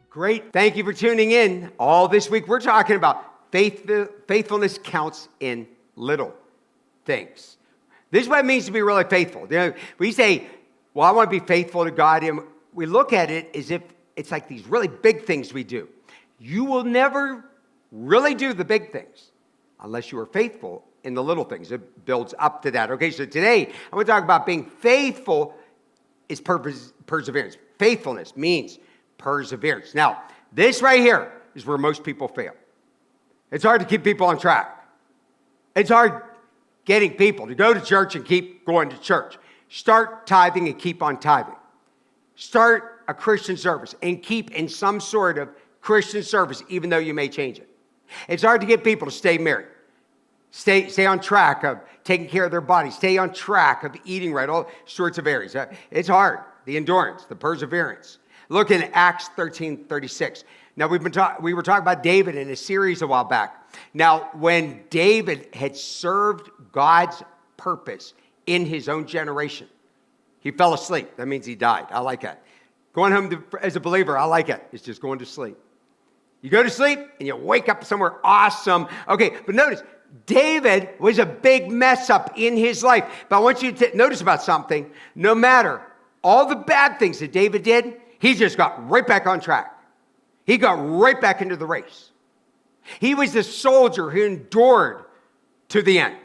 Great. Thank you for tuning in. All this week, we're talking about faithfulness counts in little things. This is what it means to be really faithful. You know, we say, well, I want to be faithful to God. And we look at it as if it's like these really big things we do. You will never really do the big things unless you are faithful in the little things. It builds up to that. Okay, so today, I want to talk about being faithful is perseverance. Faithfulness means perseverance. Now, this right here is where most people fail. It's hard to keep people on track. It's hard getting people to go to church and keep going to church. Start tithing and keep on tithing. Start a Christian service and keep in some sort of Christian service, even though you may change it. It's hard to get people to stay married. Stay on track of taking care of their body. Stay on track of eating right, all sorts of areas. It's hard. The endurance, the perseverance. Look in Acts 13:36. Now, we were talking about David in a series a while back. Now, when David had served God's purpose in his own generation, he fell asleep. That means he died. I like that. Going home as a believer, I like it. It's just going to sleep. You go to sleep and you wake up somewhere awesome. Okay, but notice, David was a big mess up in his life. But I want you to notice about something. No matter all the bad things that David did, he just got right back on track. He got right back into the race. He was the soldier who endured to the end.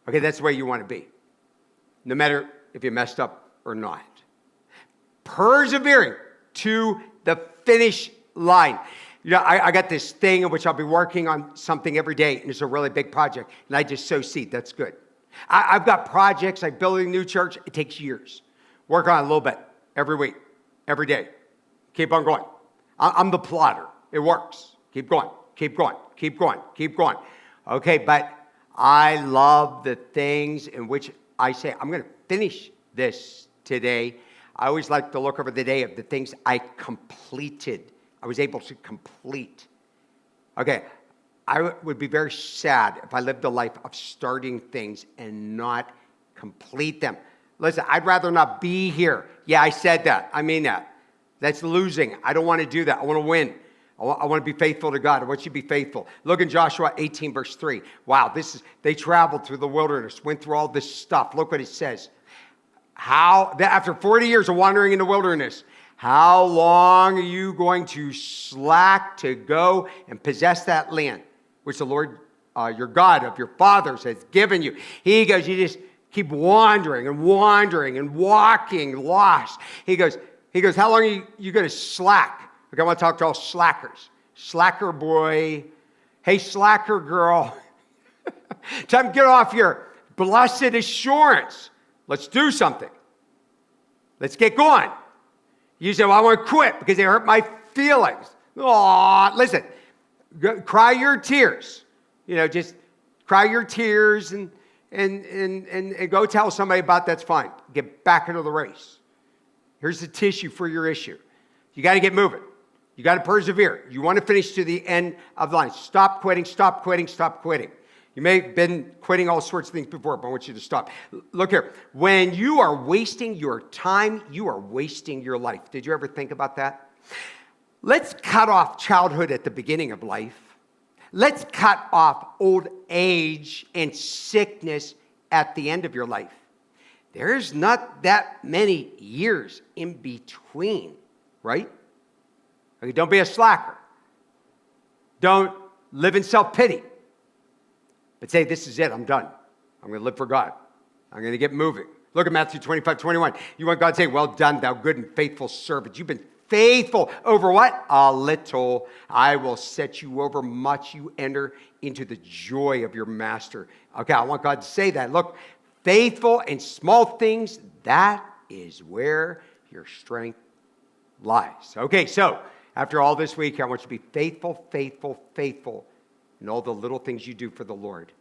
Okay, that's the way you want to be. No matter if you messed up or not. Persevering to the finish line. You know, I got this thing in which I'll be working on something every day, and it's a really big project, and I just sow seed. That's good. I've got projects like building a new church. It takes years. Work on it a little bit every week, every day. Keep on going. I'm the plotter. It works. Keep going, keep going, keep going, keep going. Okay, but I love the things in which I say, I'm going to finish this today. I always like to look over the day of the things I completed. I was able to complete. Okay, I would be very sad if I lived a life of starting things and not complete them. Listen, I'd rather not be here. Yeah, I said that. I mean that. That's losing. I don't want to do that. I want to win. I want to be faithful to God. I want you to be faithful. Look in Joshua 18, verse 3. Wow, they traveled through the wilderness, went through all this stuff. Look what it says. After 40 years of wandering in the wilderness, how long are you going to slack to go and possess that land, which the Lord, your God of your fathers has given you? He goes, you just keep wandering and wandering and walking lost. He goes, how long are you going to slack? Okay, I want to talk to all slackers. Slacker boy. Hey, slacker girl. Time to get off your blessed assurance. Let's do something. Let's get going. You say, well, I want to quit because they hurt my feelings. Oh, listen, cry your tears. You know, just cry your tears and go tell somebody about that's fine. Get back into the race. Here's the tissue for your issue. You got to get moving. You got to persevere. You want to finish to the end of the line. Stop quitting, stop quitting, stop quitting. You may have been quitting all sorts of things before, but I want you to stop. Look here. When you are wasting your time, you are wasting your life. Did you ever think about that? Let's cut off childhood at the beginning of life. Let's cut off old age and sickness at the end of your life. There's not that many years in between, right? Okay, don't be a slacker. Don't live in self-pity. But say, this is it, I'm done. I'm going to live for God. I'm going to get moving. Look at Matthew 25:21. You want God to say, well done, thou good and faithful servant. You've been faithful over what? A little. I will set you over much. You enter into the joy of your master. Okay, I want God to say that. Look, faithful in small things, that is where your strength lies. Okay, so after all this week, I want you to be faithful, faithful, faithful in all the little things you do for the Lord.